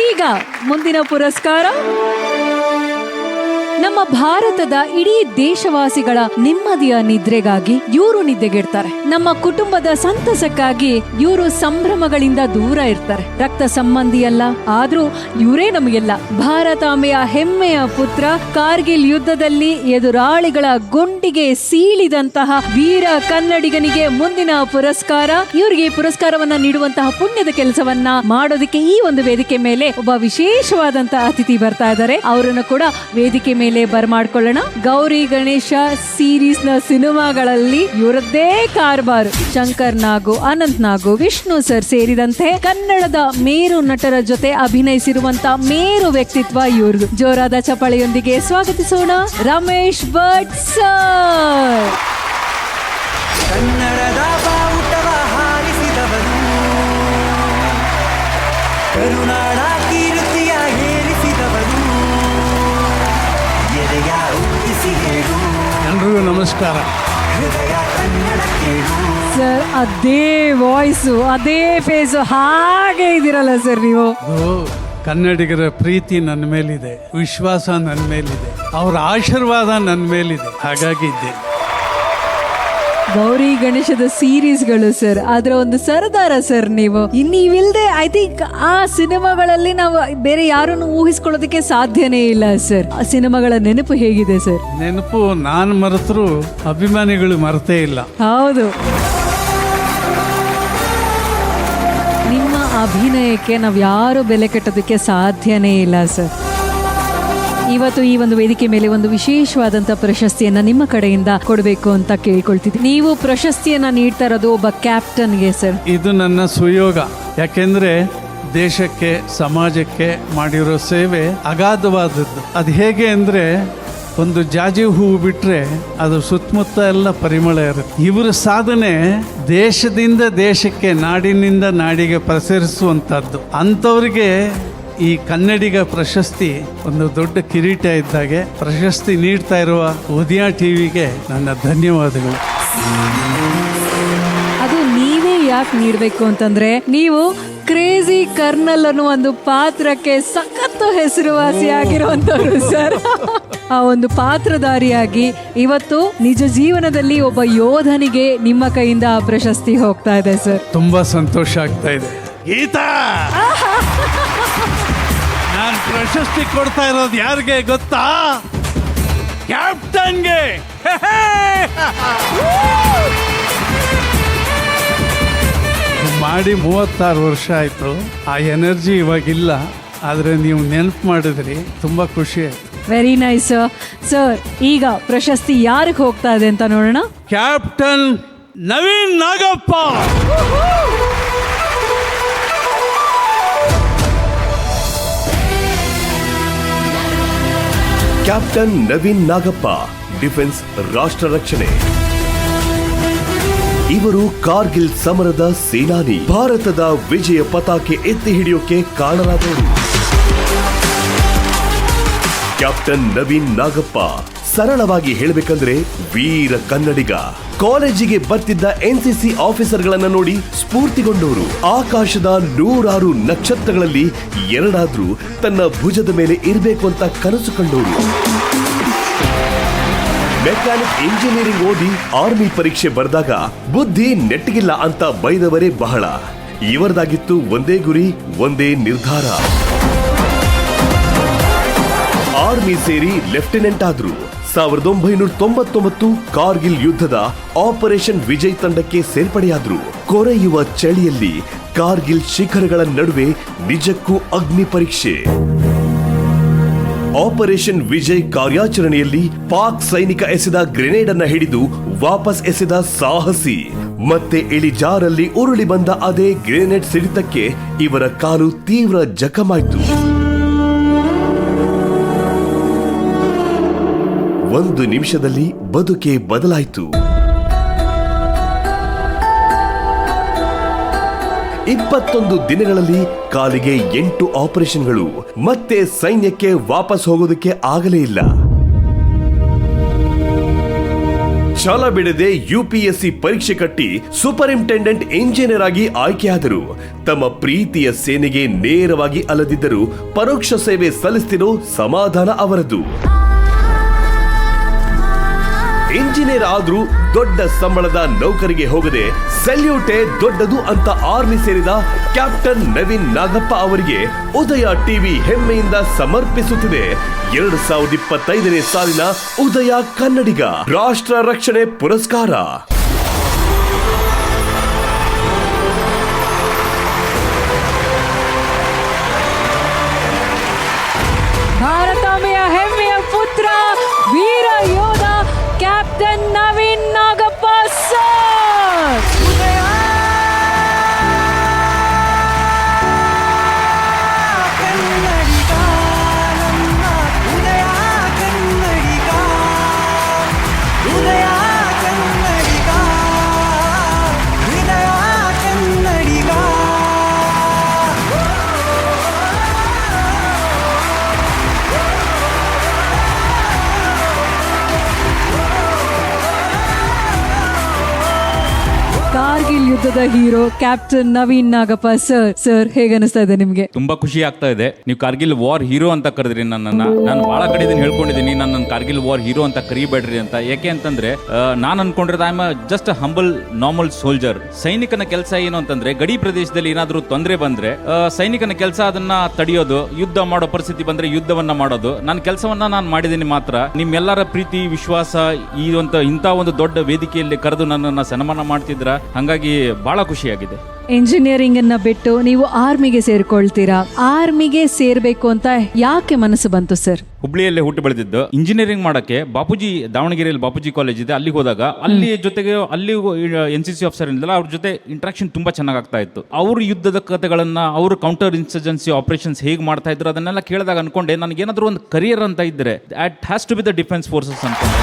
ಈಗ ಮುಂದಿನ ಪುರಸ್ಕಾರ ನಮ್ಮ ಭಾರತದ ಇಡೀ ದೇಶವಾಸಿಗಳ ನೆಮ್ಮದಿಯ ನಿದ್ರೆಗಾಗಿ ಇವರು ನಿದ್ದೆಗೆಡ್ತಾರೆ. ನಮ್ಮ ಕುಟುಂಬದ ಸಂತಸಕ್ಕಾಗಿ ಇವರು ಸಂಭ್ರಮಗಳಿಂದ ದೂರ ಇರ್ತಾರೆ. ರಕ್ತ ಸಂಬಂಧಿಯಲ್ಲ, ಆದ್ರೂ ಇವರೇ ನಮಗೆಲ್ಲ. ಭಾರತಾಂಬೆಯ ಹೆಮ್ಮೆಯ ಪುತ್ರ, ಕಾರ್ಗಿಲ್ ಯುದ್ಧದಲ್ಲಿ ಎದುರಾಳಿಗಳ ಗುಂಡಿಗೆ ಸೀಳಿದಂತಹ ವೀರ ಕನ್ನಡಿಗನಿಗೆ ಮುಂದಿನ ಪುರಸ್ಕಾರ. ಇವರಿಗೆ ಪುರಸ್ಕಾರವನ್ನ ನೀಡುವಂತಹ ಪುಣ್ಯದ ಕೆಲಸವನ್ನ ಮಾಡೋದಕ್ಕೆ ಈ ಒಂದು ವೇದಿಕೆ ಮೇಲೆ ಒಬ್ಬ ವಿಶೇಷವಾದಂತಹ ಅತಿಥಿ ಬರ್ತಾ ಇದ್ದಾರೆ. ಅವರನ್ನು ಕೂಡ ವೇದಿಕೆ ಮೇಲೆ ಬರ್ಮಾಡ್ಕೊಳ್ಳೋಣ. ಗೌರಿ ಗಣೇಶ ಸೀರೀಸ್ ನ ಸಿನಿಮಾಗಳಲ್ಲಿ ಇವರದ್ದೇ ಕಾರ್ಬಾರ್. ಶಂಕರ್ ನಾಗು, ಅನಂತ್ ನಾಗು, ವಿಷ್ಣು ಸರ್ ಸೇರಿದಂತೆ ಕನ್ನಡದ ಮೇರು ನಟರ ಜೊತೆ ಅಭಿನಯಿಸಿರುವಂತ ಮೇರು ವ್ಯಕ್ತಿತ್ವ ಇವ್ರದು. ಜೋರಾದ ಚಪ್ಪಾಳೆಯೊಂದಿಗೆ ಸ್ವಾಗತಿಸೋಣ ರಮೇಶ್ ಭಟ್ ಸರ್. ಕನ್ನಡದ ಬಾವುಟವ ಹಾರಿಸಿದವರು, ಕರುನಾಡ ಕೀರ್ತಿಯ ಏರಿಸಿದವರು, ಎದೆಯ ಉಕ್ಕಿಸಿ ಹೇಳು. ಎಲ್ರಿಗೂ ನಮಸ್ಕಾರ. ಹೃದಯ ಕನ್ನಡ ಕೇಳು. ಸರ್ ಅದೇ ವಾಯ್ಸು, ಅದೇ ಫೇಸು, ಹಾಗೆ ಇದ್ದೀರಲ್ಲ ಸರ್ ನೀವು. ಅದು ಕನ್ನಡಿಗರ ಪ್ರೀತಿ ನನ್ನ ಮೇಲಿದೆ, ವಿಶ್ವಾಸ ನನ್ನ ಮೇಲಿದೆ, ಅವರ ಆಶೀರ್ವಾದ ನನ್ನ ಮೇಲಿದೆ, ಹಾಗಾಗಿ ಇದ್ದೆ. ಗೌರಿ ಗಣೇಶದ ಸೀರೀಸ್ಗಳು ಸರ್, ಅದರ ಒಂದು ಸರದಾರ ಸರ್ ನೀವು. ನೀವಿಲ್ದೆ ಐ ಥಿಂಕ್ ಆ ಸಿನಿಮಾಗಳಲ್ಲಿ ನಾವು ಬೇರೆ ಯಾರನ್ನು ಊಹಿಸ್ಕೊಳ್ಳೋದಕ್ಕೆ ಸಾಧ್ಯನೇ ಇಲ್ಲ ಸರ್. ಆ ಸಿನಿಮಾಗಳ ನೆನಪು ಹೇಗಿದೆ ಸರ್? ನೆನಪು ನಾನು ಮರೆತರು ಅಭಿಮಾನಿಗಳು ಮರೆತೇ ಇಲ್ಲ. ಹೌದು, ನಿಮ್ಮ ಅಭಿನಯಕ್ಕೆ ನಾವು ಯಾರು ಬೆಲೆ ಕಟ್ಟೋದಕ್ಕೆ ಸಾಧ್ಯನೇ ಇಲ್ಲ ಸರ್. ಇವತ್ತು ಈ ಒಂದು ವೇದಿಕೆ ಮೇಲೆ ಒಂದು ವಿಶೇಷವಾದಂತ ಪ್ರಶಸ್ತಿಯನ್ನ ನಿಮ್ಮ ಕಡೆಯಿಂದ ಕೊಡಬೇಕು ಅಂತ ಕೇಳ್ಕೊಳ್ತಿದ್ವಿ. ನೀವು ಪ್ರಶಸ್ತಿಯನ್ನ ನೀಡ್ತಾ ಇರೋದು ಒಬ್ಬ ಕ್ಯಾಪ್ಟನ್ಗೆ ಸರ್. ಇದು ನನ್ನ ಸುಯೋಗ. ಯಾಕೆಂದ್ರೆ ದೇಶಕ್ಕೆ, ಸಮಾಜಕ್ಕೆ ಮಾಡಿರೋ ಸೇವೆ ಅಗಾಧವಾದದ್ದು. ಅದು ಹೇಗೆ ಅಂದ್ರೆ, ಒಂದು ಜಾಜಿ ಹೂವು ಬಿಟ್ರೆ ಅದ್ರ ಸುತ್ತಮುತ್ತ ಎಲ್ಲ ಪರಿಮಳ ಇರುತ್ತೆ. ಇವರ ಸಾಧನೆ ದೇಶದಿಂದ ದೇಶಕ್ಕೆ, ನಾಡಿನಿಂದ ನಾಡಿಗೆ ಪ್ರಸರಿಸುವಂತದ್ದು. ಅಂಥವ್ರಿಗೆ ಈ ಕನ್ನಡಿಗ ಪ್ರಶಸ್ತಿ ಒಂದು ದೊಡ್ಡ ಕಿರೀಟ ಇದ್ದಾಗೆ. ಪ್ರಶಸ್ತಿ ನೀಡ್ತಾ ಇರುವ ಉದಯ ಟಿವಿಗೆ ನನ್ನ ಧನ್ಯವಾದಗಳು. ಅದು ನೀವೇ ಯಾಕೆ ನೀಡಬೇಕು ಅಂತಂದ್ರೆ, ನೀವು ಕ್ರೇಜಿ ಕರ್ನಲ್ ಅನ್ನೋ ಒಂದು ಪಾತ್ರಕ್ಕೆ ಸಖತ್ತು ಹೆಸರುವಾಸಿಯಾಗಿರುವಂತವ್ರು ಸರ್. ಆ ಒಂದು ಪಾತ್ರಧಾರಿಯಾಗಿ ಇವತ್ತು ನಿಜ ಜೀವನದಲ್ಲಿ ಒಬ್ಬ ಯೋಧನಿಗೆ ನಿಮ್ಮ ಕೈಯಿಂದ ಆ ಪ್ರಶಸ್ತಿ ಹೋಗ್ತಾ ಇದೆ ಸರ್. ತುಂಬಾ ಸಂತೋಷ ಆಗ್ತಾ ಇದೆ. ಗೀತಾ, ನಾನು ಪ್ರಶಸ್ತಿ ಕೊಡ್ತಾ ಇರೋದು ಯಾರಿಗೆ ಗೊತ್ತಾ? ಕ್ಯಾಪ್ಟನ್ಗೆ. ಮಾಡಿ 36 ವರ್ಷ ಆಯ್ತು. ಆ ಎನರ್ಜಿ ಇವಾಗಿಲ್ಲ, ಆದ್ರೆ ನೀವು ನೆನಪು ಮಾಡಿದ್ರಿ, ತುಂಬಾ ಖುಷಿ ಆಯ್ತು. Very nice sir. ಈಗ ಪ್ರಶಸ್ತಿ ಯಾರಿಗೆ ಹೋಗ್ತಾ ಇದೆ ಅಂತ ನೋಡೋಣ. Captain Naveen Nagappa. Captain Naveen Nagappa, defence ರಾಷ್ಟ್ರ ರಕ್ಷಣೆ. ಇವರು ಕಾರ್ಗಿಲ್ ಸಮರದ ಸೇನಾನಿ. ಭಾರತದ ವಿಜಯ ಪತಾಕೆ ಎತ್ತಿ ಹಿಡಿಯೋಕೆ ಕಾರಣರಾದವರು. ಕ್ಯಾಪ್ಟನ್ ನವೀನ್ ನಾಗಪ್ಪ ಸರಳವಾಗಿ ಹೇಳಬೇಕಂದ್ರೆ ವೀರ ಕನ್ನಡಿಗ. ಕಾಲೇಜಿಗೆ ಬರ್ತಿದ್ದ ಎನ್ಸಿಸಿ ಆಫೀಸರ್ಗಳನ್ನ ನೋಡಿ ಸ್ಫೂರ್ತಿಗೊಂಡವರು. ಆಕಾಶದ 106 ನಕ್ಷತ್ರಗಳಲ್ಲಿ 2 ತನ್ನ ಭುಜದ ಮೇಲೆ ಇರಬೇಕು ಅಂತ ಕನಸು ಕಂಡವರು. ಮೆಕ್ಯಾನಿಕ್ ಇಂಜಿನಿಯರಿಂಗ್ ಓದಿ ಆರ್ಮಿ ಪರೀಕ್ಷೆ ಬರೆದಾಗ ಬುದ್ಧಿ ನೆಟ್ಟಿಗಿಲ್ಲ ಅಂತ ಬೈದವರೇ ಬಹಳ. ಇವರದಾಗಿತ್ತು ಒಂದೇ ಗುರಿ, ಒಂದೇ ನಿರ್ಧಾರ. ಆರ್ಮಿ ಸೇರಿ ಲೆಫ್ಟಿನೆಂಟ್ ಆದ್ರು. 1999 ಕಾರ್ಗಿಲ್ ಯುದ್ಧದ ಆಪರೇಷನ್ ವಿಜಯ್ ತಂಡಕ್ಕೆ ಸೇರ್ಪಡೆಯಾದ್ರು. ಕೊರೆಯುವ ಚಳಿಯಲ್ಲಿ ಕಾರ್ಗಿಲ್ ಶಿಖರಗಳ ನಡುವೆ ನಿಜಕ್ಕೂ ಅಗ್ನಿ ಪರೀಕ್ಷೆ. ಆಪರೇಷನ್ ವಿಜಯ್ ಕಾರ್ಯಾಚರಣೆಯಲ್ಲಿ ಪಾಕ್ ಸೈನಿಕ ಎಸೆದ ಗ್ರೆನೇಡ್ ಅನ್ನ ಹಿಡಿದು ವಾಪಸ್ ಎಸೆದ ಸಾಹಸಿ. ಮತ್ತೆ ಇಳಿಜಾರಲ್ಲಿ ಉರುಳಿ ಬಂದ ಅದೇ ಗ್ರೆನೇಡ್ ಸಿಡಿತಕ್ಕೆ ಇವರ ಕಾಲು ತೀವ್ರ ಜಖಮಾಯಿತು. 1 ನಿಮಿಷದಲ್ಲಿ ಬದುಕೆ ಬದಲಾಯಿತು. 21 ದಿನಗಳಲ್ಲಿ ಕಾಲಿಗೆ 8 ಆಪರೇಷನ್ಗಳು. ಮತ್ತೆ ಸೈನ್ಯಕ್ಕೆ ವಾಪಸ್ ಹೋಗೋದಕ್ಕೆ ಆಗಲೇ ಇಲ್ಲ. ಛಲ ಬಿಡದೆ UPSC ಪರೀಕ್ಷೆ ಕಟ್ಟಿ ಸೂಪರಿಂಟೆಂಡೆಂಟ್ ಇಂಜಿನಿಯರ್ ಆಗಿ ಆಯ್ಕೆಯಾದರು. ತಮ್ಮ ಪ್ರೀತಿಯ ಸೇನೆಗೆ ನೇರವಾಗಿ ಅಲ್ಲದಿದ್ದರೂ ಪರೋಕ್ಷ ಸೇವೆ ಸಲ್ಲಿಸ್ತಿರೋ ಸಮಾಧಾನ ಅವರದು. ಇಂಜಿನಿಯರ್ ಆದ್ರೂ ದೊಡ್ಡ ಸಂಬಳದ ನೌಕರಿಗೆ ಹೋಗದೆ ಸೆಲ್ಯೂಟೇ ದೊಡ್ಡದು ಅಂತ ಆರ್ಮಿ ಸೇರಿದ ಕ್ಯಾಪ್ಟನ್ ನವೀನ್ ನಾಗಪ್ಪ ಅವರಿಗೆ ಉದಯ ಟಿವಿ ಹೆಮ್ಮೆಯಿಂದ ಸಮರ್ಪಿಸುತ್ತಿದೆ 2025ನೇ ಸಾಲಿನ ಉದಯ ಕನ್ನಡಿಗ ರಾಷ್ಟ್ರ ರಕ್ಷಣೆ ಪುರಸ್ಕಾರ. ಭಾರತಾಂಬೆಯ ಹೆಮ್ಮೆಯ ಪುತ್ರ ವೀರ ಯೋಧ ಕ್ಯಾಪ್ಟನ್ ನವೀನ್ ನಾಗಪ್ಪ ಸರ್. ಕನ್ನಡಿಗ ನಮ್ಮ ಉದಯ ಕನ್ನಡಿಗ, ಉದಯ ಕನ್ನಡಿಗ, ಉದಯ ಕನ್ನಡಿಗ. ಕಾರ್ಗಿಲ್ ಯುದ್ಧದ hero captain Naveen Nagappa sir. Sir ಹೇಗನ್ನಿಸ್ತಾ ಇದೆ ನಿಮ್ಗೆ? ತುಂಬಾ ಖುಷಿ ಆಗ್ತಾ ಇದೆ. ನೀವು ಕಾರ್ಗಿಲ್ ವಾರ್ ಹೀರೋ ಅಂತ ಕರೆದ್ರಿ ನನ್ನನ್ನ. ನಾನು ಬಹಳ ಕಡೆ ಇದನ್ನ ಹೇಳ್ಕೊಂಡಿದ್ದೀನಿ, ನನ್ನ ಕಾರ್ಗಿಲ್ ವಾರ್ ಹೀರೋ ಅಂತ ಕರಿಬೇಡ್ರಿ ಅಂತ. ಯಾಕೆ ಅಂತಂದ್ರೆ ನಾನು ಅನ್ಕೊಂಡಿರೋದು I am just humble normal soldier. ಸೈನಿಕನ ಕೆಲಸ ಏನು ಅಂತಂದ್ರೆ ಗಡಿ ಪ್ರದೇಶದಲ್ಲಿ ಏನಾದ್ರೂ ತೊಂದರೆ ಬಂದ್ರೆ ಸೈನಿಕನ ಕೆಲಸ ಅದನ್ನ ತಡೆಯೋದು, ಯುದ್ಧ ಮಾಡೋ ಪರಿಸ್ಥಿತಿ ಬಂದ್ರೆ ಯುದ್ಧವನ್ನ ಮಾಡೋದು. ನನ್ನ ಕೆಲಸವನ್ನ ನಾನು ಮಾಡಿದ್ದೀನಿ ಮಾತ್ರ. ನಿಮ್ಮೆಲ್ಲರ ಪ್ರೀತಿ ವಿಶ್ವಾಸ ಇಂಥ ಒಂದು ದೊಡ್ಡ ವೇದಿಕೆಯಲ್ಲಿ ಕರೆದು ನನ್ನನ್ನ ಸನ್ಮಾನ ಮಾಡ್ತಿದ್ರ, ಹಂಗಾಗಿ ಬಹಳ ಖುಷಿಯಾಗಿದೆ. ಇಂಜಿನಿಯರಿಂಗ್ ಅನ್ನ ಬಿಟ್ಟು ನೀವು ಆರ್ಮಿಗೆ ಸೇರ್ಕೊಳ್ತೀರಾ. ಆರ್ಮಿಗೆ ಸೇರ್ಬೇಕು ಅಂತ ಯಾಕೆ ಮನಸ್ಸು ಬಂತು ಸರ್? ಹುಬ್ಳಿಯಲ್ಲೇ ಹುಟ್ಟು ಬೆಳೆದಿದ್ದು. ಇಂಜಿನಿಯರಿಂಗ್ ಮಾಡಕ್ಕೆ ಬಾಪೂಜಿ, ದಾವಣಗೆರೆಯಲ್ಲಿ ಬಾಪೂಜಿ ಕಾಲೇಜ್ ಇದೆ, ಅಲ್ಲಿಗೆ ಹೋದಾಗ ಅಲ್ಲಿ ಜೊತೆಗೆ ಅಲ್ಲಿ NCC ಆಫೀಸರ್ ಇದ್ದಲ್ಲ, ಅವ್ರ ಜೊತೆ ಇಂಟ್ರಾಕ್ಷನ್ ತುಂಬಾ ಚೆನ್ನಾಗಿ ಆಗ್ತಾ ಇತ್ತು. ಅವ್ರ ಯುದ್ಧದ ಕಥೆಗಳನ್ನ, ಅವರು ಕೌಂಟರ್ ಇನ್ಸರ್ಜೆನ್ಸಿ ಆಪರೇಷನ್ಸ್ ಹೇಗೆ ಮಾಡ್ತಾ ಇದ್ರು ಅದನ್ನೆಲ್ಲ ಕೇಳಿದಾಗ ಅನ್ಕೊಂಡೆ ನನಗೇನಾದ್ರೂ ಒಂದು ಕರಿಯರ್ ಅಂತ ಇದ್ರೆ it has to be the defence forces ಅನ್ಕೊಂಡೆ.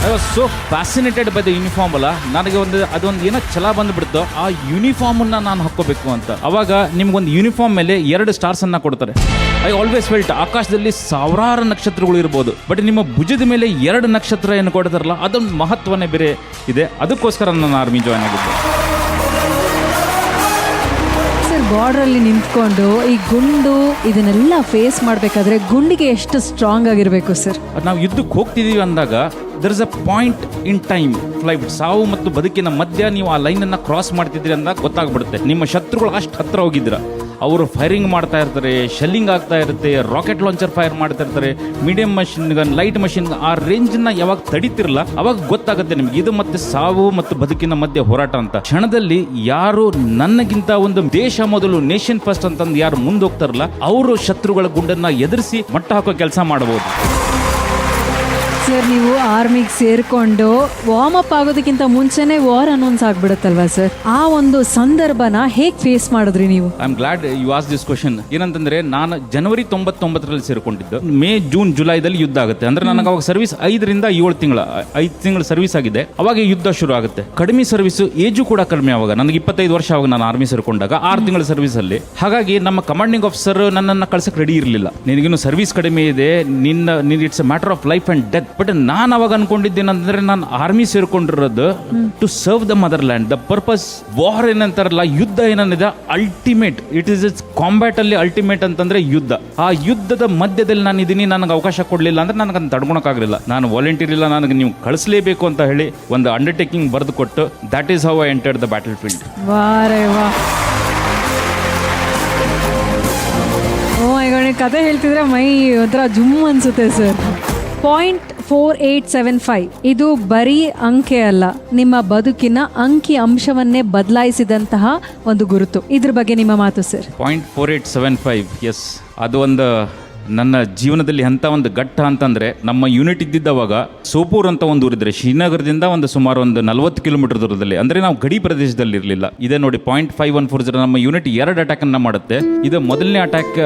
I was so fascinated by the uniform. ಅಲ್ಲ, ನನಗೆ ಅದೊಂದು ಏನೋ ಛಲ ಬಂದ್ಬಿಡ್ತು, ಆ ಯೂನಿಫಾರ್ಮನ್ನ ನಾನು ಹಾಕೋಬೇಕು ಅಂತ. ಅವಾಗ ನಿಮ್ಗೊಂದು ಯೂನಿಫಾರ್ಮ್ ಮೇಲೆ 2 ಸ್ಟಾರ್ಸ್ ಅನ್ನ ಕೊಡ್ತಾರೆ. ಐ ಆಲ್ವೇಸ್ ಫೆಲ್ಟ್ ಆಕಾಶದಲ್ಲಿ ಸಾವಿರಾರು ನಕ್ಷತ್ರಗಳು ಇರ್ಬೋದು, ಬಟ್ ನಿಮ್ಮ ಭುಜದ ಮೇಲೆ 2 ನಕ್ಷತ್ರ ಏನು ಕೊಡ್ತಾರಲ್ಲ, ಅದೊಂದು ಮಹತ್ವನೇ ಬೇರೆ ಇದೆ. ಅದಕ್ಕೋಸ್ಕರ ನಾನು ಆರ್ಮಿ ಜಾಯ್ನ್ ಆಗಿದ್ದೆ. ಸರ್, ಬಾರ್ಡರ್ ಅಲ್ಲಿ ನಿಂತ್ಕೊಂಡು ಈ ಗುಂಡು ಇದನ್ನೆಲ್ಲ ಫೇಸ್ ಮಾಡ್ಬೇಕಾದ್ರೆ ಗುಂಡಿಗೆ ಎಷ್ಟು ಸ್ಟ್ರಾಂಗ್ ಆಗಿರ್ಬೇಕು ಸರ್? ನಾವು ಯುದ್ಧಕ್ಕೆ ಹೋಗ್ತಿದೀವಿ ಅಂದಾಗ there is a point in time flight, ಸಾವು ಮತ್ತು ಬದುಕಿನ ಮಧ್ಯ ನೀವು ಆ ಲೈನ್ ಅನ್ನ ಕ್ರಾಸ್ ಮಾಡ್ತಿದ್ರಿ ಅಂದಾಗ ಗೊತ್ತಾಗ್ಬಿಡುತ್ತೆ. ನಿಮ್ಮ ಶತ್ರುಗಳು ಅಷ್ಟು ಹತ್ರ ಹೋಗಿದ್ರ, ಅವರು ಫೈರಿಂಗ್ ಮಾಡ್ತಾ ಇರ್ತಾರೆ, ಶೆಲ್ಲಿಂಗ್ ಆಗ್ತಾ ಇರುತ್ತೆ, ರಾಕೆಟ್ ಲಾಂಚರ್ ಫೈರ್ ಮಾಡ್ತಾ ಇರ್ತಾರೆ, medium machine gun, light machine, ಆ ರೇಂಜ್ನ ಯಾವಾಗ ತಡಿತಿರಲ್ಲ ಅವಾಗ ಗೊತ್ತಾಗುತ್ತೆ ನಿಮ್ಗೆ ಇದು ಮತ್ತೆ ಸಾವು ಮತ್ತು ಬದುಕಿನ ಮಧ್ಯೆ ಹೋರಾಟ ಅಂತ. ಕ್ಷಣದಲ್ಲಿ ಯಾರು ನನಗಿಂತ ಒಂದು ದೇಶ ಮೊದಲು, ನೇಷನ್ ಫಸ್ಟ್ ಅಂತಂದು ಯಾರು ಮುಂದೆ ಹೋಗ್ತಾರಲ್ಲ, ಅವರು ಶತ್ರುಗಳ ಗುಂಡನ್ನ ಎದುರಿಸಿ ಮಟ್ಟ ಹಾಕೋ ಕೆಲಸ ಮಾಡಬಹುದು. ಸರ್, ನೀವು ಆರ್ಮಿಗೆ ಸೇರ್ಕೊಂಡು ವಾರ್ಮ್ ಅಪ್ ಆಗೋದಕ್ಕಿಂತ ಮುಂಚೆನೆ ವಾರ್ ಅನೌನ್ಸ್ ಆಗ್ಬಿಡುತ್ತಲ್ವಾ ಸರ್? ಆ ಒಂದು ಸಂದರ್ಭನ ಹೇಗ್ ಫೇಸ್ ಮಾಡಿದ್ರಿ ನೀವು? I am glad you ask this question. ಏನಂತಂದ್ರೆ ನಾನು ಜನವರಿ 99ರಲ್ಲಿ ಸೇರ್ಕೊಂಡಿದ್ದು. ಮೇ, ಜೂನ್, ಜುಲೈದಲ್ಲಿ ಯುದ್ಧ ಆಗುತ್ತೆ. ಅಂದ್ರೆ ನನಗೆ ಅವಾಗ ಸರ್ವಿಸ್ 5 ರಿಂದ 7 ತಿಂಗಳ ಸರ್ವಿಸ್ ಆಗಿದೆ. ಅವಾಗ ಯುದ್ಧ ಶುರು ಆಗುತ್ತೆ. ಕಡಿಮೆ ಸರ್ವಿಸ್, ಏಜು ಕೂಡ ಕಡಿಮೆ. ಅವಾಗ ನನಗೆ 25 ವರ್ಷ. ಅವಾಗ ನಾನು ಆರ್ಮಿ ಸೇರ್ಕೊಂಡಾಗ 6 ತಿಂಗಳ ಸರ್ವಿಸ್ ಅಲ್ಲಿ. ಹಾಗಾಗಿ ನಮ್ಮ ಕಮಾಂಡಿಂಗ್ ಆಫೀಸರ್ ನನ್ನನ್ನು ಕಳ್ಸಕ್ಕೆ ರೆಡಿ ಇರಲಿಲ್ಲ. ನಿನಗಿನ್ನು ಸರ್ವಿಸ್ ಕಡಿಮೆ ಇದೆ, it's a matter of life and death. But ನಾನು ಅವಾಗ ಅನ್ಕೊಂಡಿದ್ದೇನಂದ್ರೆ ನಾನು ಆರ್ಮಿ ಸೇರ್ಕೊಂಡಿರೋದು to serve the motherland. The purpose war ಏನಂತಾರಲ್ಲ, ಯುದ್ಧ ಏನಂದ್ರೆ ಅಲ್ಟಿಮೇಟ್, ಇಟ್ ಇಸ್ ಕಾಂಬ್ಯಾಟ್ ಅಲ್ಲಿ ಅಲ್ಟಿಮೇಟ್ ಅಂತಂದ್ರೆ ಯುದ್ಧ. ಆ ಯುದ್ಧದ ಮಧ್ಯದಲ್ಲಿ ನಾನು ಇದೀನಿ, ನನಗೆ ಅವಕಾಶ ಕೊಡ್ಲಿಲ್ಲ ಅಂದ್ರೆ ನನಗೆ ಅದನ್ನ ತಡ್ಕೊಳಕ್ಕಾಗಲಿಲ್ಲ. ನಾನು ವಾಲಂಟಿಯರ್ ಇಲ್ಲ, ನನಗೆ ನೀವು ಕಳಿಸ್ಲೇಬೇಕು ಅಂತ ಹೇಳಿ ಒಂದು ಅಂಡರ್ಟೇಕಿಂಗ್ ಬರೆದು ಕೊಟ್ಟು, that is how I entered the battle field. ಕತೆ ಹೇಳ್ತಿದ್ರೆ ಮೈ ಒಂಥರ ಜುಮ್ ಅನ್ಸುತ್ತೆ ಸರ್. 0.4875 ಇದು ಬರೀ ಅಂಕೆ ಅಲ್ಲ, ನಿಮ್ಮ ಬದುಕಿನ ಅಂಕಿ ಅಂಶವನ್ನೇ ಬದಲಾಯಿಸಿದಂತಹ ಒಂದು ಗುರುತು. ಇದ್ರ ಬಗ್ಗೆ ನಿಮ್ಮ ಮಾತು ಸರ್? 0.4875, ಎಸ್, ಅದು ಒಂದು ನನ್ನ ಜೀವನದಲ್ಲಿ ಅಂತ ಒಂದು ಘಟ್ಟ ಅಂತಂದ್ರೆ, ನಮ್ಮ ಯೂನಿಟ್ ಇದ್ದಿದ್ದವಾಗ ಸೋಪೂರ್ ಅಂತ ಒಂದು ಊರಿದ್ರೆ, ಶ್ರೀನಗರದಿಂದ ಸುಮಾರು ಒಂದು 40 ಕಿಲೋಮೀಟರ್ ದೂರದಲ್ಲಿ, ಅಂದ್ರೆ ನಾವು ಗಡಿ ಪ್ರದೇಶದಲ್ಲಿ ಇರಲಿಲ್ಲ. ಇದೇ ನೋಡಿ 0.5140 ನಮ್ಮ ಯೂನಿಟ್ 2 ಅಟ್ಯಾಕ್ ಅನ್ನ ಮಾಡುತ್ತೆ. ಇದು ಮೊದಲನೇ ಅಟ್ಯಾಕ್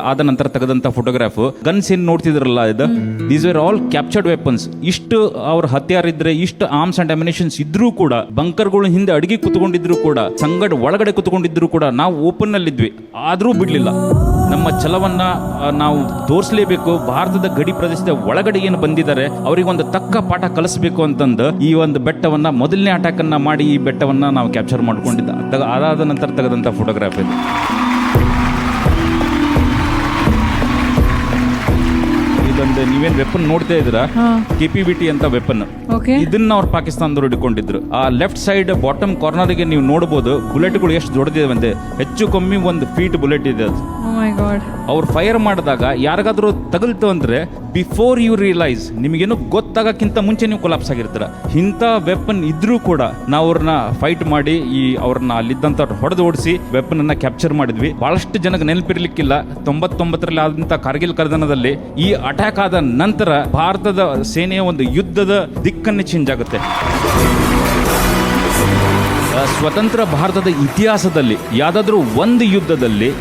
ಆದ ನಂತರ ತೆಗೆದಂತ ಫೋಟೋಗ್ರಾಫ್. ಗನ್ಸ್ ಏನ್ ನೋಡ್ತಿದ್ರಲ್ಲ, ಇದು these wear all captured weapons. ಇಷ್ಟು ಅವ್ರ ಹತ್ಯಾರ ಇದ್ರೆ, ಇಷ್ಟು ಆರ್ಮ್ಸ್ ಅಂಡ್ ಅಮ್ಯುನಿಷನ್ಸ್ ಇದ್ರೂ ಕೂಡ, ಬಂಕರ್ಗಳು ಹಿಂದೆ ಅಡಿಗೆ ಕುತ್ಕೊಂಡಿದ್ರು ಕೂಡ, ಸಂಗಡ ಒಳಗಡೆ ಕುತ್ಕೊಂಡಿದ್ರು ಕೂಡ, ನಾವು ಓಪನ್ ಅಲ್ಲಿ ಇದ್ವಿ, ಆದ್ರೂ ಬಿಡ್ಲಿಲ್ಲ. ನಮ್ಮ ಛಲವನ್ನ ನಾವು ತೋರಿಸಲೇಬೇಕು. ಭಾರತದ ಗಡಿ ಪ್ರದೇಶದ ಒಳಗಡೆ ಏನು ಬಂದಿದ್ದಾರೆ ಅವರಿಗೆ ಒಂದು ತಕ್ಕ ಪಾಠ ಕಲಿಸಬೇಕು ಅಂತಂದು ಈ ಒಂದು ಬೆಟ್ಟವನ್ನ ಮೊದಲನೇ ಅಟ್ಯಾಕ್ ಅನ್ನ ಮಾಡಿ ಈ ಬೆಟ್ಟವನ್ನ ನಾವು ಕ್ಯಾಪ್ಚರ್ ಮಾಡ್ಕೊಂಡಿದ್ದ. ಅದಾದ ನಂತರ ತೆಗೆದಂತ ಫೋಟೋಗ್ರಾಫ್ ಇದು. ಇದೊಂದು ನೀವೇನ್ ವೆಪನ್ ನೋಡ್ತಾ ಇದ್ದೀರಾ, KPBT ಅಂತ ವೆಪನ್. Okay. ಇದನ್ನ ಅವ್ರು ಪಾಕಿಸ್ತಾನದವರು ಹಿಡ್ಕೊಂಡಿದ್ರು. ಆ ಲೆಫ್ಟ್ ಸೈಡ್ ಬಾಟಮ್ ಕಾರ್ನರ್ಗೆ ನೀವು ನೋಡಬಹುದು ಬುಲೆಟ್ಗಳು ಎಷ್ಟು ದೊಡ್ಡದಿದೆ. ಹೆಚ್ಚು ಕಮ್ಮಿ 1 ಫೀಟ್ ಬುಲೆಟ್ ಇದೆ ಅದು. Oh my God. ಅವ್ರು ಫೈರ್ ಮಾಡಿದಾಗ ಯಾರಿಗಾದ್ರೂ ತಗಲ್ತು ಅಂದ್ರೆ ಬಿಫೋರ್ ಯು ರಿಯಲೈಸ್, ನಿಮಗೇನು ಗೊತ್ತಾಗಕ್ಕಿಂತ ಮುಂಚೆ ನೀವು ಕೊಲಾಪ್ಸ್ ಆಗಿರ್ತೀರ. ಇಂಥ ವೆಪನ್ ಇದ್ರೂ ಕೂಡ ನಾವು ಅವ್ರನ್ನ ಫೈಟ್ ಮಾಡಿ ಅವ್ರನ್ನ ಅಲ್ಲಿದ್ದಂತ ಹೊಡೆದು ಓಡಿಸಿ ವೆಪನ್ ಅನ್ನ ಕ್ಯಾಪ್ಚರ್ ಮಾಡಿದ್ವಿ. ಬಹಳಷ್ಟು ಜನಕ್ಕೆ ನೆನಪಿರ್ಲಿಕ್ಕಿಲ್ಲ, 99ರಲ್ಲಿ ಆದಂತ ಕಾರ್ಗಿಲ್ ಕದನದಲ್ಲಿ ಈ ಅಟ್ಯಾಕ್ ಆದ ನಂತರ ಭಾರತದ ಸೇನೆಯ ಒಂದು ಯುದ್ಧದ ದಿಕ್ಕನ್ನೇ ಚೇಂಜ್ ಆಗುತ್ತೆ. ಸ್ವತಂತ್ರ ಭಾರತದ ಇತಿಹಾಸದಲ್ಲಿ ಯಾವ್ದಾದ್ರೂ ಒಂದು ಯುದ್ಧದಲ್ಲಿ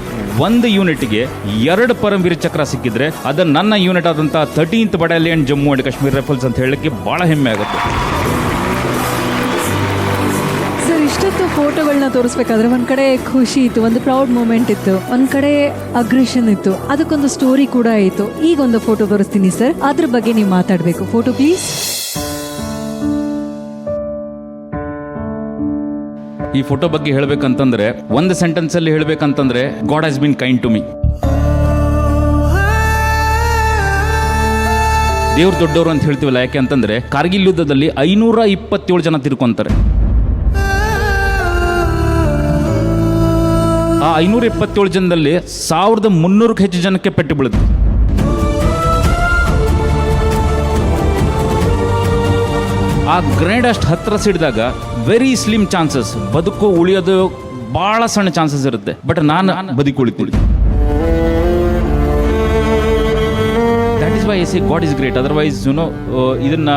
ಒಂದು ಯೂನಿಟ್ಗೆ 2 ಪರಮವೀರ ಚಕ್ರ ಸಿಕ್ಕಿದ್ರೆ ಅದು ನನ್ನ ಯೂನಿಟ್ ಆದಂತ 13th battalion Jammu and Kashmir rifles ಅಂತ ಹೇಳಕ್ಕೆ ಬಹಳ ಹೆಮ್ಮೆ ಆಗುತ್ತೆ. ಸರ್, ಇಷ್ಟೊತ್ತು ಫೋಟೋಗಳನ್ನ ತೋರಿಸ್ಬೇಕಾದ್ರೆ ಒಂದ್ ಕಡೆ ಖುಷಿ ಇತ್ತು, ಒಂದು ಪ್ರೌಡ್ ಮೂಮೆಂಟ್ ಇತ್ತು, ಒಂದ್ ಕಡೆ ಅಗ್ರೆಷನ್ ಇತ್ತು, ಅದಕ್ಕೊಂದು ಸ್ಟೋರಿ ಕೂಡ ಇತ್ತು. ಈಗ ಒಂದು ಫೋಟೋ ತೋರಿಸ್ತೀನಿ ಸರ್, ಅದ್ರ ಬಗ್ಗೆ ನೀವು ಮಾತಾಡ್ಬೇಕು. Photo please. ಈ ಫೋಟೋ ಬಗ್ಗೆ ಹೇಳ್ಬೇಕಂತಂದ್ರೆ ಒಂದು ಸೆಂಟೆನ್ಸ್ ಅಲ್ಲಿ ಹೇಳ್ಬೇಕಂತಂದ್ರೆ God has been kind to me. ದೇವ್ರು ದೊಡ್ಡವರು ಅಂತ ಹೇಳ್ತೀವಲ್ಲ, ಯಾಕೆ ಅಂತಂದ್ರೆ ಕಾರ್ಗಿಲ್ ಯುದ್ಧದಲ್ಲಿ 527 ಜನ ತಿರ್ಕೊಂತಾರೆ. ಆ 527 ಜನದಲ್ಲಿ 1300ಕ್ಕೂ ಹೆಚ್ಚು ಜನಕ್ಕೆ ಪೆಟ್ಟು ಬೀಳುತ್ತೆ. ಆ ಗ್ರೆನೇಡ್ ಅಷ್ಟು ಹತ್ರ ಸಿಡಿದಾಗ ವೆರಿ ಸ್ಲಿಮ್ ಚಾನ್ಸಸ್, ಬದುಕು ಉಳಿಯೋದು ಬಹಳ ಸಣ್ಣ ಚಾನ್ಸಸ್ ಇರುತ್ತೆ. ಬಟ್ ನಾನು ಬದುಕುಳಿತೀನಿ. That is why I say God is great. Otherwise ಇದನ್ನ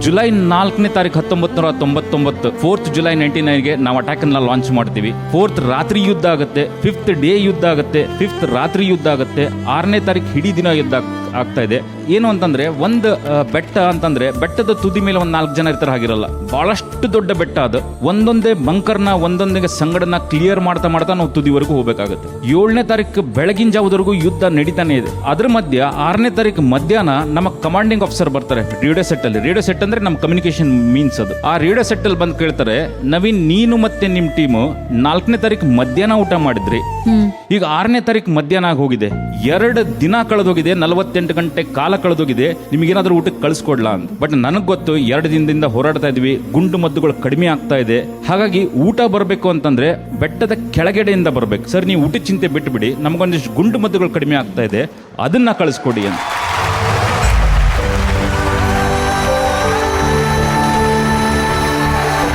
ಜುಲೈ 4ನೇ ತಾರೀಕು 1999, 4th ಜುಲೈ 1999ಗೆ ನಾವು ಅಟ್ಯಾಕ್ ಅನ್ನ ಲಾಂಚ್ ಮಾಡ್ತೀವಿ. 4th ರಾತ್ರಿ ಯುದ್ಧ ಆಗುತ್ತೆ, 5th ಡೇ ಯುದ್ಧ ಆಗುತ್ತೆ, 5th ರಾತ್ರಿ ಯುದ್ಧ ಆಗುತ್ತೆ, 6ನೇ ತಾರೀಕು ಇಡೀ ದಿನ ಯುದ್ಧ ಆಗ್ತಾ ಇದೆ. ಏನು ಅಂತಂದ್ರೆ ಒಂದು ಬೆಟ್ಟ ಅಂತಂದ್ರೆ ಬೆಟ್ಟದ ತುದಿ ಮೇಲೆ 4 ಜನ ಇರ್ತಾರೆ ಆಗಿರಲ್ಲ. ಬಹಳಷ್ಟು ದೊಡ್ಡ ಬೆಟ್ಟ ಅದು. ಒಂದೊಂದೇ ಬಂಕರ್ನ ಒಂದೊಂದೇ ಸಂಗಡನ್ನ ಕ್ಲಿಯರ್ ಮಾಡ್ತಾ ನಾವು ತುದಿವರೆಗೂ ಹೋಗ್ಬೇಕಾಗುತ್ತೆ. 7ನೇ ತಾರೀಕು ಬೆಳಗಿನ ಜಾವದವರೆಗೂ ಯುದ್ಧ ನಡೀತಾನೆ ಇದೆ. ಅದ್ರ ಮಧ್ಯ 6ನೇ ತಾರೀಕು ಮಧ್ಯಾಹ್ನ ನಮ್ಮ ಕಮಾಂಡಿಂಗ್ ಆಫೀಸರ್ ಬರ್ತಾರೆ ರೇಡಿಯೋ ಸೆಟ್ ಅಲ್ಲಿ. ರೇಡಿಯೋ ಸೆಟ್ ಅಂದ್ರೆ ನಮ್ಮ ಕಮ್ಯುನಿಕೇಶನ್ ಮೀನ್ಸ್ ಅದು. ಆ ರೇಡಿಯೋ ಸೆಟ್ ಅಲ್ಲಿ ಬಂದು ಕೇಳ್ತಾರೆ, ನವೀನ್, ನೀನು ಮತ್ತೆ ನಿಮ್ ಟೀಮು 4ನೇ ತಾರೀಕು ಮಧ್ಯಾಹ್ನ ಊಟ ಮಾಡಿದ್ರಿ, ಈಗ 6ನೇ ತಾರೀಕು ಮಧ್ಯಾಹ್ನ ಹೋಗಿದೆ, 2 ದಿನ ಕಳೆದೋಗಿದೆ, 48 ಗಂಟೆ ಕಾಲ ಕಳೆದೋಗಿದೆ, ನಿಮಗೇನಾದ್ರೂ ಊಟಕ್ಕೆ ಕಳಿಸ್ಕೊಡ್ಲಾ ಅಂತ. ಬಟ್ ನನಗೆ ಗೊತ್ತು 2 ದಿನದಿಂದ ಹೋರಾಡ್ತಾ ಇದ್ವಿ, ಗುಂಡು ಮದ್ದುಗಳು ಕಡಿಮೆ ಆಗ್ತಾ ಇದೆ, ಹಾಗಾಗಿ ಊಟ ಬರಬೇಕು ಅಂತಂದ್ರೆ ಬೆಟ್ಟದ ಕೆಳಗಡೆಯಿಂದ ಬರ್ಬೇಕು. ಸರ್, ನೀವು ಊಟದ ಚಿಂತೆ ಬಿಟ್ಟುಬಿಡಿ, ನಮಗೊಂದಿಷ್ಟು ಗುಂಡು ಮದ್ದುಗಳು ಕಡಿಮೆ ಆಗ್ತಾ ಇದೆ, ಅದನ್ನ ಕಳಿಸ್ಕೊಡಿ ಅಂತ.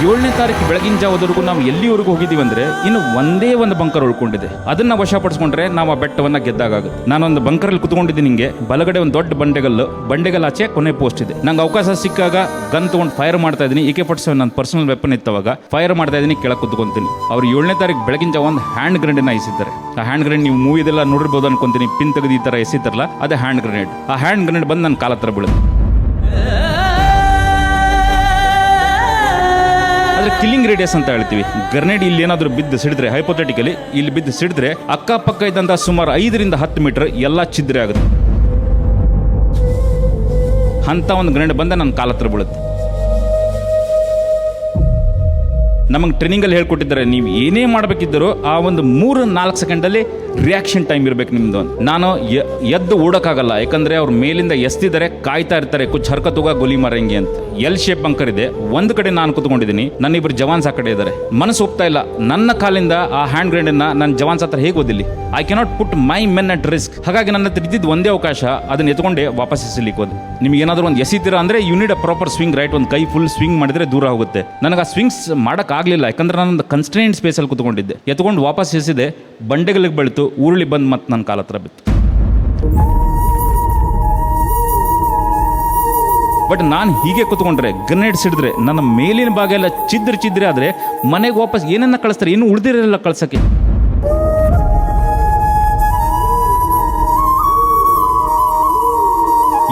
7ನೇ ತಾರೀಕು ಬೆಳಗಿನ ಜಾವದವರೆಗೂ ನಾವು ಎಲ್ಲಿವರೆಗೂ ಹೋಗಿದ್ದೀವಿ ಅಂದ್ರೆ ಇನ್ನು ಒಂದೇ ಒಂದು ಬಂಕರ್ ಉಳ್ಕೊಂಡಿದೆ. ಅದನ್ನ ವಶಪಡಿಸ್ಕೊಂಡ್ರೆ ನಾವು ಆ ಬೆಟ್ಟವನ್ನ ಗೆದ್ದಾಗುತ್ತೆ. ನಾನೊಂದು ಬಂಕರಲ್ಲಿ ಕುತ್ಕೊಂಡಿದ್ದೀನಿ, ಹಿಂಗೆ ಬಲಗಡೆ ಒಂದು ದೊಡ್ಡ ಬಂಡೆಗಲ್ ಆಚೆ ಕೊನೆ ಪೋಸ್ಟ್ ಇದೆ. ನಂಗೆ ಅವಕಾಶ ಸಿಕ್ಕಾಗ ಗನ್ ತಗೊಂಡು ಫೈರ್ ಮಾಡ್ತಾ ಇದ್ದೀನಿ. AK-47 ನನ್ನ ಪರ್ಸನಲ್ ವೆಪನ್ ಇತ್ತವಾಗ ಫೈರ್ ಮಾಡ್ತಾ ಇದ್ದೀನಿ, ಕೆಳಗೆ ಕುತ್ಕೊಂತೀನಿ. ಅವ್ರು 7ನೇ ತಾರೀಕು ಬೆಳಗಿನ ಜಾವ ಒಂದು ಹ್ಯಾಂಡ್ ಗ್ರೆನೇಡ್ ಎಸಿದ್ದಾರೆ. ಆ ಹ್ಯಾಂಡ್ ಗ್ರೆನೇಡ್ ನೀವು ಮೂವಿದೆಲ್ಲ ನೋಡಿರ್ಬೋದು ಅನ್ಕೊಂತೀನಿ, ಪಿನ್ ತೆಗೆದು ಈ ತರ ಎಸಿತಾರಲ್ಲ, ಅದೇ ಹ್ಯಾಂಡ್ ಗ್ರೆನೇಡ್. ಆ ಹ್ಯಾಂಡ್ ಗ್ರೆನೇಡ್ ಬಂದು ನನ್ನ ಕಾಲ ಹತ್ರ ಬೀಳುತ್ತೆ. ಆದ್ರೆ ಕಿಲ್ಲಿಂಗ್ ರೇಡಿಯಸ್ ಅಂತ ಹೇಳ್ತೀವಿ. ಗ್ರೆನೇಡ್ ಇಲ್ಲಿ ಏನಾದರೂ ಬಿದ್ದು ಸಿಡಿದ್ರೆ, ಹೈಪೋಥೆಟಿಕಲಿ ಇಲ್ಲಿ ಬಿದ್ದು ಸಿಡಿದ್ರೆ ಅಕ್ಕಪಕ್ಕ ಇದ್ದಂತ ಸುಮಾರು 5 ರಿಂದ 10 ಮೀಟರ್ ಎಲ್ಲ ಛಿದ್ರೆ ಆಗುತ್ತೆ. ಅಂತ ಒಂದು ಗ್ರೆನೇಡ್ ಬಂದ ನನ್ನ ಕಾಲ ಹತ್ರ ಬೀಳುತ್ತೆ. ನಮಗೆ ಟ್ರೈನಿಂಗಲ್ಲಿ ಹೇಳ್ಕೊಟ್ಟಿದ್ದಾರೆ, ನೀವು ಏನೇ ಮಾಡಬೇಕಿದ್ದರೂ ಆ ಒಂದು 3-4 ಸೆಕೆಂಡಲ್ಲಿ ರಿಯಾಕ್ಷನ್ ಟೈಮ್ ಇರಬೇಕು ನಿಮ್ದು. ನಾನು ಎದ್ದು ಓಡೋಕ್ಕಾಗಲ್ಲ, ಯಾಕಂದ್ರೆ ಅವ್ರ ಮೇಲಿಂದ ಎಸ್ತಿದ್ದಾರೆ, ಕಾಯ್ತಾ ಇರ್ತಾರೆ, ಕುಚ್ ಹರ್ಕತ್ತುಗ ಗೋಲಿ ಮಾರಂಗಿ ಅಂತ. ಎಲ್ ಶೇಪ್ ಬಂಕರ್ ಇದೆ, ಒಂದು ಕಡೆ ನಾನು ಕುತ್ಕೊಂಡಿದ್ದೀನಿ, ನನ್ನ 2 ಜವಾನ್ಸ್ ಆ ಕಡೆ ಇದ್ದಾರೆ. ಮನಸ್ಸು ಹೋಗ್ತಾ ಇಲ್ಲ, ನನ್ನ ಕಾಲಿಂದ ಆ ಹ್ಯಾಂಡ್ ಗ್ರೆನೇಡ್ ನನ್ನ ಜವಾನ್ಸ್ ಹತ್ರ ಹೇಗೆ ಓದಿಲ್ಲಿ? I cannot put my men at risk. ಹಾಗಾಗಿ ನನ್ನ ಹತ್ರ ಇದ್ದಿದ್ದು ಒಂದೇ ಅವಕಾಶ, ಅದನ್ನ ಎತ್ಕೊಂಡೆ ವಾಪಸ್ ಎಸಿಲಿಕ್ಕೆ ಹೋದೆ. ನಿಮ್ಗೆ ಏನಾದರೂ ಒಂದು ಎಸಿತೀರಾ ಅಂದ್ರೆ you need a proper swing, right? ಒಂದು ಕೈ ಫುಲ್ ಸ್ವಿಂಗ್ ಮಾಡಿದ್ರೆ ದೂರ ಹೋಗುತ್ತೆ. ನನಗೆ ಆ ಸ್ವಿಂಗ್ಸ್ ಮಾಡೋಕ್ಕಾಗಲಿಲ್ಲ, ಯಾಕಂದ್ರೆ ನಾನೊಂದು ಕನ್ಸ್ಟ್ರೈನ್ಡ್ ಸ್ಪೇಸಲ್ಲಿ ಕುತ್ಕೊಂಡಿದ್ದೆ. ಎತ್ಕೊಂಡು ವಾಪಸ್ ಎಸಿದೆ, ಬಂಡೆಗಳಿಗೆ ಬೆಳಿತು, ಉರುಳಿ ಬಂದು ಮತ್ತೆ ನನ್ನ ಕಾಲ ಹತ್ರ ಬಿತ್ತು. ಬಟ್ ನಾನು ಹೀಗೆ ಕುತ್ಕೊಂಡ್ರೆ, ಗ್ರೆನೇಡ್ ಸಿಡಿದ್ರೆ ನನ್ನ ಮೇಲಿನ ಭಾಗ ಎಲ್ಲ ಚಿದ್ರೆ ಆದರೆ ಮನೆಗೆ ವಾಪಸ್ ಏನನ್ನ ಕಳಿಸ್ತಾರೆ, ಏನು ಉಳಿದಿರಲಿಲ್ಲ ಕಳ್ಸಕ್ಕೆ.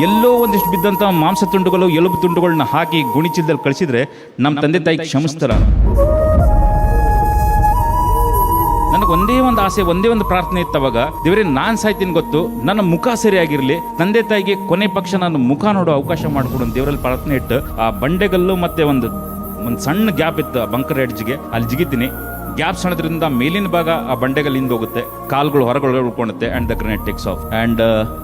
ಎಲ್ಲೋ ಒಂದಿಷ್ಟು ಬಿದ್ದಂಥ ಮಾಂಸ ತುಂಡುಗಳು, ಎಲುಬು ತುಂಡುಗಳನ್ನ ಹಾಕಿ ಗುಣಿಚಿಲ್ದಲ್ಲಿ ಕಳಿಸಿದ್ರೆ ನಮ್ಮ ತಂದೆ ತಾಯಿ ಕ್ಷಮಿಸ್ತಾರ? ನನಗೆ ನನಗೆ ಒಂದೇ ಒಂದು ಆಸೆ, ಒಂದೇ ಒಂದು ಪ್ರಾರ್ಥನೆ ಇತ್ತವಾಗ, ದೇವರೇ ನಾನ್ ಸಾಯ್ತೀನಿ ಗೊತ್ತು, ನನ್ನ ಮುಖ ಸರಿಯಾಗಿರ್ಲಿ, ತಂದೆ ತಾಯಿಗೆ ಕೊನೆ ಪಕ್ಷ ನನ್ನ ಮುಖ ನೋಡೋ ಅವಕಾಶ ಮಾಡಿಕೊಡು ದೇವರಲ್ಲಿ ಪ್ರಾರ್ಥನೆ ಇಟ್ಟು ಆ ಬಂಡೆಗಲ್ಲು ಮತ್ತೆ ಒಂದು ಸಣ್ಣ ಗ್ಯಾಪ್ ಇತ್ತು ಬಂಕರ್ ಎಡ್ಜ್ಗೆ, ಅಲ್ಲಿ ಜಿಗಿತೀನಿ. ಗ್ಯಾಪ್ ಸಣ್ಣದ್ರಿಂದ ಮೇಲಿನ ಭಾಗ ಆ ಬಂಡೆಗಲ್ಲಿಂದ ಹೋಗುತ್ತೆ, ಕಾಲ್ಗಳು ಹೊರಗಡೆ ಉಳ್ಕೊಳ್ಳುತ್ತೆ and the grenade takes off and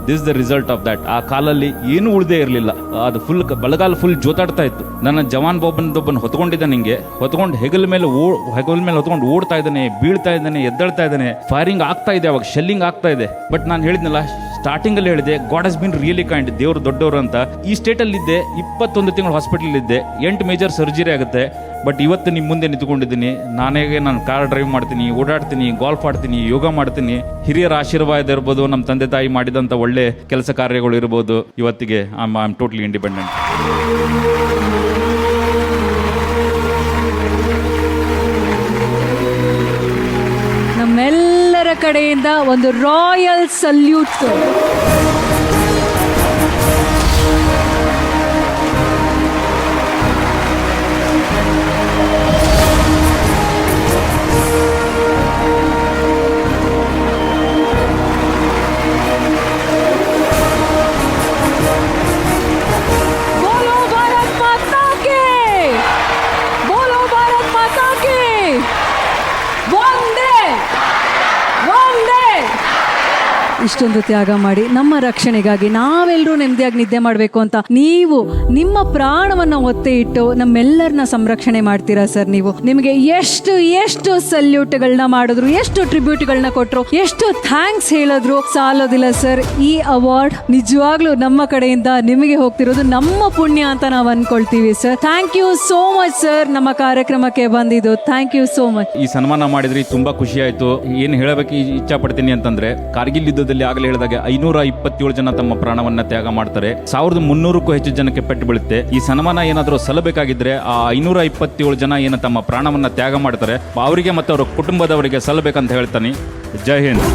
this the result of that. ಆ ಕಾಲಲ್ಲಿ ಏನು ಉಳ್ದೇ ಇರಲಿಲ್ಲ, ಅದು ಫುಲ್ ಬಲಗಾಲ ಫುಲ್ ಜೋತಾಡ್ತಾ ಇತ್ತು. ನನ್ನ ಜವಾನ್ ಒಬ್ಬನ ಹೊತ್ಕೊಂಡಿದ್ದ, ನಿಂಗೆ ಹೊತ್ಕೊಂಡು ಹೆಗಲ ಮೇಲೆ ಹೊತ್ಕೊಂಡು ಓಡ್ತಾ ಇದ್ದಾನೆ, ಬೀಳ್ತಾ ಇದ್ದಾನೆ, ಎದ್ದಳ್ತಾ ಇದ್ದಾನೆ, ಫೈರಿಂಗ್ ಆಗ್ತಾ ಇದೆ, ಅವಾಗ ಶೆಲ್ಲಿಂಗ್ ಆಗ್ತಾ ಇದೆ. ಬಟ್ ನಾನು ಹೇಳಿದ್ನಲ್ಲ ಸ್ಟಾರ್ಟಿಂಗ್ ಅಲ್ಲಿ ಹೇಳಿದೆ, god has been really kind, ದೇವ್ರು ದೊಡ್ಡವರು ಅಂತ. ಈ ಸ್ಟೇಟ್ ಅಲ್ಲಿ ಇದ್ದೆ, 21 ತಿಂಗಳು ಹಾಸ್ಪಿಟಲ್ ಇದ್ದೆ, 8 ಮೇಜರ್ ಸರ್ಜರಿ ಆಗುತ್ತೆ. ಬಟ್ ಇವತ್ತು ನಿಮ್ಮ ಮುಂದೆ ನಿಂತ್ಕೊಂಡಿದ್ದೀನಿ. ನಾನು ಕಾರ್ ಡ್ರೈವ್ ಮಾಡ್ತೀನಿ, ಓಡಾಡ್ತೀನಿ, ಗಾಲ್ಫ್ ಆಡ್ತೀನಿ, ಯೋಗ ಮಾಡ್ತೀನಿ. ಹಿರಿಯರ ಆಶೀರ್ವಾದ ಇರ್ಬೋದು, ನಮ್ಮ ತಂದೆ ತಾಯಿ ಮಾಡಿದಂಥ ಒಳ್ಳೆ ಕೆಲಸ ಕಾರ್ಯಗಳು ಇರ್ಬೋದು. ಇವತ್ತಿಗೆ ಐ ಆಮ್ ಟೋಟ್ಲಿ ಇಂಡಿಪೆಂಡೆಂಟ್. ನಮ್ಮೆಲ್ಲರ ಕಡೆಯಿಂದ ಒಂದು ರಾಯಲ್ ಸಲ್ಯೂಟ್. ಇಷ್ಟೊಂದು ತ್ಯಾಗ ಮಾಡಿ ನಮ್ಮ ರಕ್ಷಣೆಗಾಗಿ ನಾವೆಲ್ಲರೂ ನೆಮ್ಮದಿಯಾಗಿ ನಿದ್ದೆ ಮಾಡಬೇಕು ಅಂತ ನೀವು ನಿಮ್ಮ ಪ್ರಾಣವನ್ನ ಒತ್ತೆ ಇಟ್ಟು ನಮ್ಮೆಲ್ಲರನ್ನ ಸಂರಕ್ಷಣೆ ಮಾಡ್ತೀರಾ ಸರ್. ನಿಮಗೆ ಎಷ್ಟು ಸಲ್ಯೂಟ್ಗಳನ್ನ ಮಾಡಿದ್ರು, ಎಷ್ಟು ಟ್ರಿಬ್ಯೂಟ್ಗಳನ್ನ ಕೊಟ್ಟರು, ಎಷ್ಟು ಥ್ಯಾಂಕ್ಸ್ ಹೇಳಿದ್ರು ಸಾಲೋದಿಲ್ಲ ಸರ್. ಈ ಅವಾರ್ಡ್ ನಿಜವಾಗ್ಲೂ ನಮ್ಮ ಕಡೆಯಿಂದ ನಿಮಗೆ ಹೋಗ್ತಿರೋದು ನಮ್ಮ ಪುಣ್ಯ ಅಂತ ನಾವು ಅನ್ಕೊಳ್ತೀವಿ sir. Thank you so much sir, ನಮ್ಮ ಕಾರ್ಯಕ್ರಮಕ್ಕೆ ಬಂದಿದ್ದು. Thank you so much. ಈ ಸನ್ಮಾನ ಮಾಡಿದ್ರಿ, ತುಂಬಾ ಖುಷಿ ಆಯ್ತು. ಏನು ಹೇಳಬೇಕು ಇಚ್ಛಾ ಪಡ್ತೀನಿ ಅಂತಂದ್ರೆ, ಕಾರ್ಗಿಲ್ ಯುದ್ಧದಲ್ಲಿ ಆಗಲೇ ಹೇಳಿದಾಗ 527 ಜನ ತಮ್ಮ ಪ್ರಾಣವನ್ನ ತ್ಯಾಗ ಮಾಡ್ತಾರೆ, 1300ಕ್ಕೂ ಹೆಚ್ಚು ಜನಕ್ಕೆ ಪೆಟ್ಟು ಬೀಳುತ್ತೆ. ಈ ಸನ್ಮಾನ ಏನಾದರೂ ಸಲ್ಲಬೇಕಾಗಿದ್ರೆ ಆ 527 ಜನ ಏನು ತಮ್ಮ ಪ್ರಾಣವನ್ನ ತ್ಯಾಗ ಮಾಡ್ತಾರೆ ಅವರಿಗೆ ಮತ್ತು ಅವರ ಕುಟುಂಬದವರಿಗೆ ಸಲ್ಲಬೇಕಂತ ಹೇಳ್ತಾನೆ. ಜೈ ಹಿಂದ್.